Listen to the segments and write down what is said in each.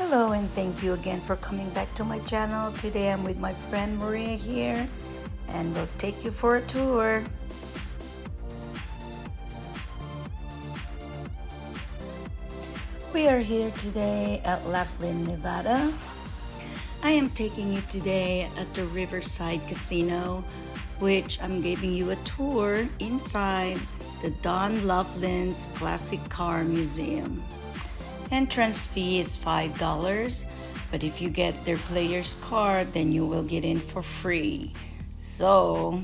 Hello and thank you again for coming back to my channel. Today I'm with my friend Maria here and we'll take you for a tour. We are here today at Laughlin, Nevada. I am taking you today at the Riverside Casino, which I'm giving you a tour inside the Don Laughlin's Classic Car Museum. Entrance fee is $5, but if you get their player's card, then you will get in for free. So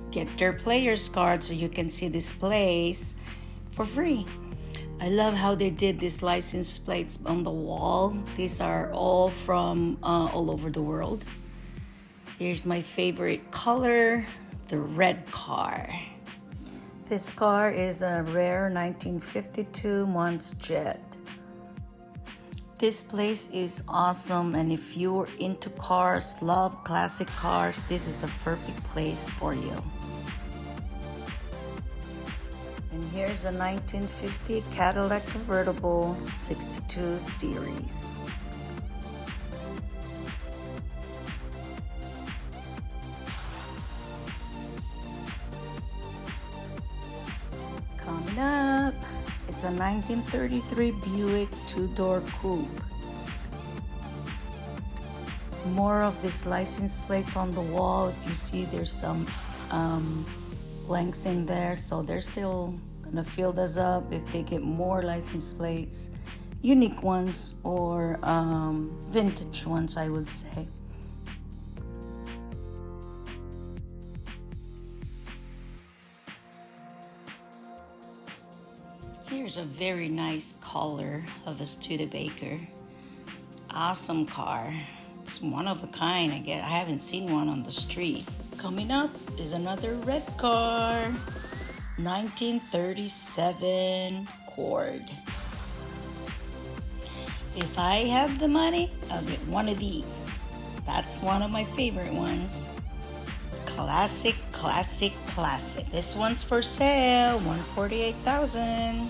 get their player's card so you can see this place for free. I love how they did these license plates on the wall. These are all from all over the world. Here's my favorite color, the red car. This car is a rare 1952 Mons Jet. This place is awesome, and if you're into cars, love classic cars, this is a perfect place for you. And here's a 1950 Cadillac convertible 62 series. Coming up, it's a 1933 Buick two-door coupe. More of these license plates on the wall. If you see, there's some blanks in there, so they're still gonna fill this up if they get more license plates, unique ones or vintage ones, I would say. Here's a very nice color of a Studebaker. Awesome car. It's one of a kind, I guess. I haven't seen one on the street. Coming up is another red car. 1937 Cord. If I have the money, I'll get one of these. That's one of my favorite ones. Classic, classic, classic. This one's for sale, $148,000.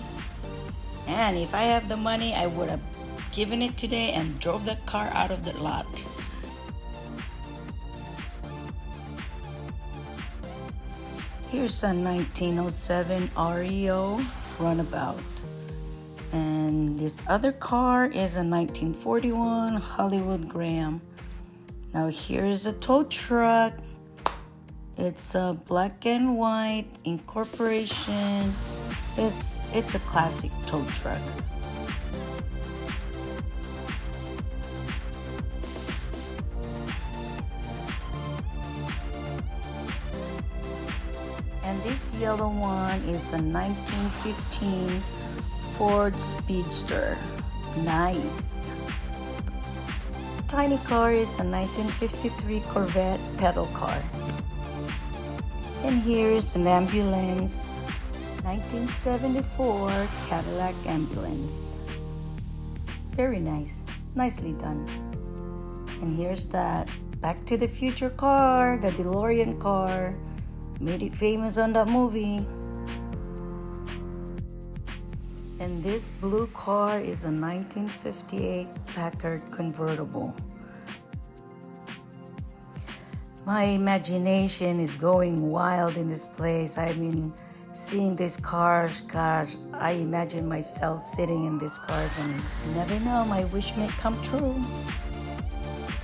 And if I have the money, I would have given it today and drove that car out of the lot. Here's a 1907 REO Runabout. And this other car is a 1941 Hollywood Graham. Now here's a tow truck. It's a black and white incorporation. It's a classic tow truck. And this yellow one is a 1915 Ford Speedster. Nice. Tiny car is a 1953 Corvette pedal car. And here's an ambulance, 1974 Cadillac ambulance. Very nice, nicely done. And here's that Back to the Future car, the DeLorean car. Made it famous on that movie. And this blue car is a 1958 Packard convertible. My imagination is going wild in this place. I mean, seeing these cars, gosh, I imagine myself sitting in these cars, and you never know, my wish may come true.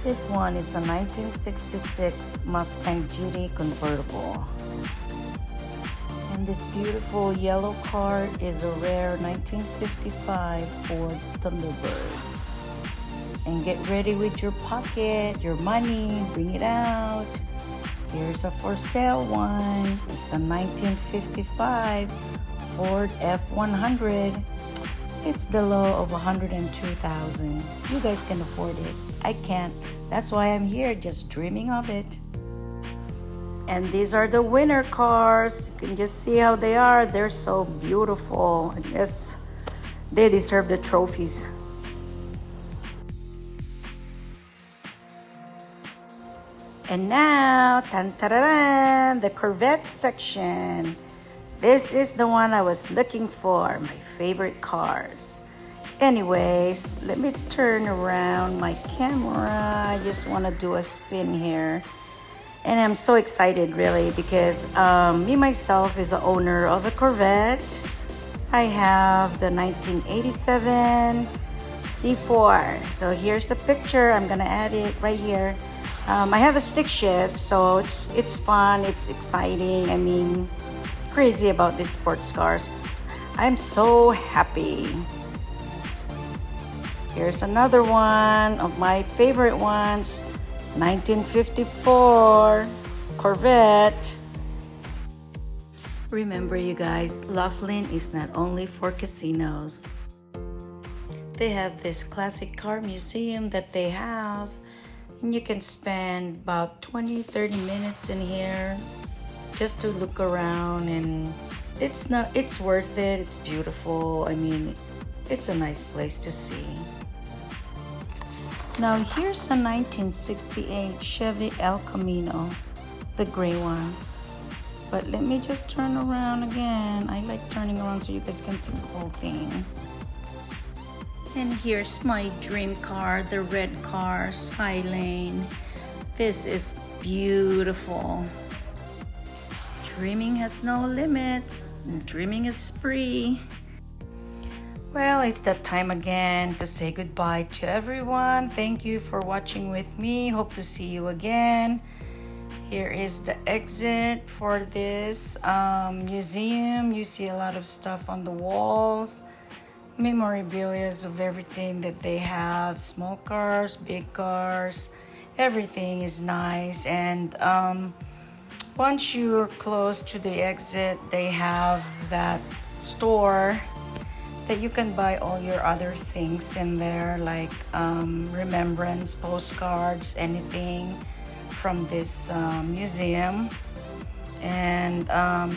This one is a 1966 Mustang GT convertible. And this beautiful yellow car is a rare 1955 Ford Thunderbird. And get ready with your pocket, your money, bring it out. Here's a for sale one. It's a 1955 Ford F100. It's the low of $102,000. You guys can afford it. I can't. That's why I'm here, just dreaming of it. And these are the winner cars. You can just see how they are. They're so beautiful. I guess they deserve the trophies. And now, tan-ta-da-dan, the Corvette section. This is the one I was looking for, my favorite cars. Anyways, let me turn around my camera. I just want to do a spin here. And I'm so excited really because me myself is the owner of a Corvette. I have the 1987 C4. So here's the picture. I'm gonna add it right here. I have a stick shift, so it's fun, it's exciting. I mean, crazy about these sports cars. I'm so happy. Here's another one of my favorite ones, 1954 Corvette. Remember you guys, Laughlin is not only for casinos. They have this classic car museum that they have, and you can spend about 20-30 minutes in here just to look around, and it's worth it. It's beautiful. I mean, it's a nice place to see. Now here's a 1968 Chevy El Camino, the gray one. But let me just turn around again. I like turning around so you guys can see the whole thing. And here's my dream car, the red car, Skylane. This is beautiful. Dreaming has no limits. Dreaming is free. Well, it's that time again to say goodbye to everyone. Thank you for watching with me. Hope to see you again. Here is the exit for this museum. You see a lot of stuff on the walls. Memorabilia of everything that they have. Small cars, big cars. Everything is nice. And once you're close to the exit, they have that store that you can buy all your other things in there, like remembrance, postcards, anything from this museum. And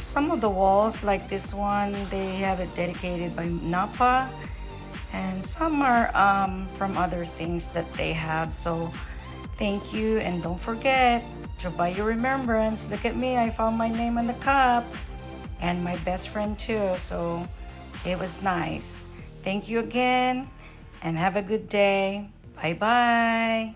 some of the walls, like this one, they have it dedicated by Napa, and some are from other things that they have. So thank you, and don't forget to buy your remembrance. Look at me, I found my name on the cup, and my best friend too, so it was nice. Thank you again, and have a good day. Bye-bye.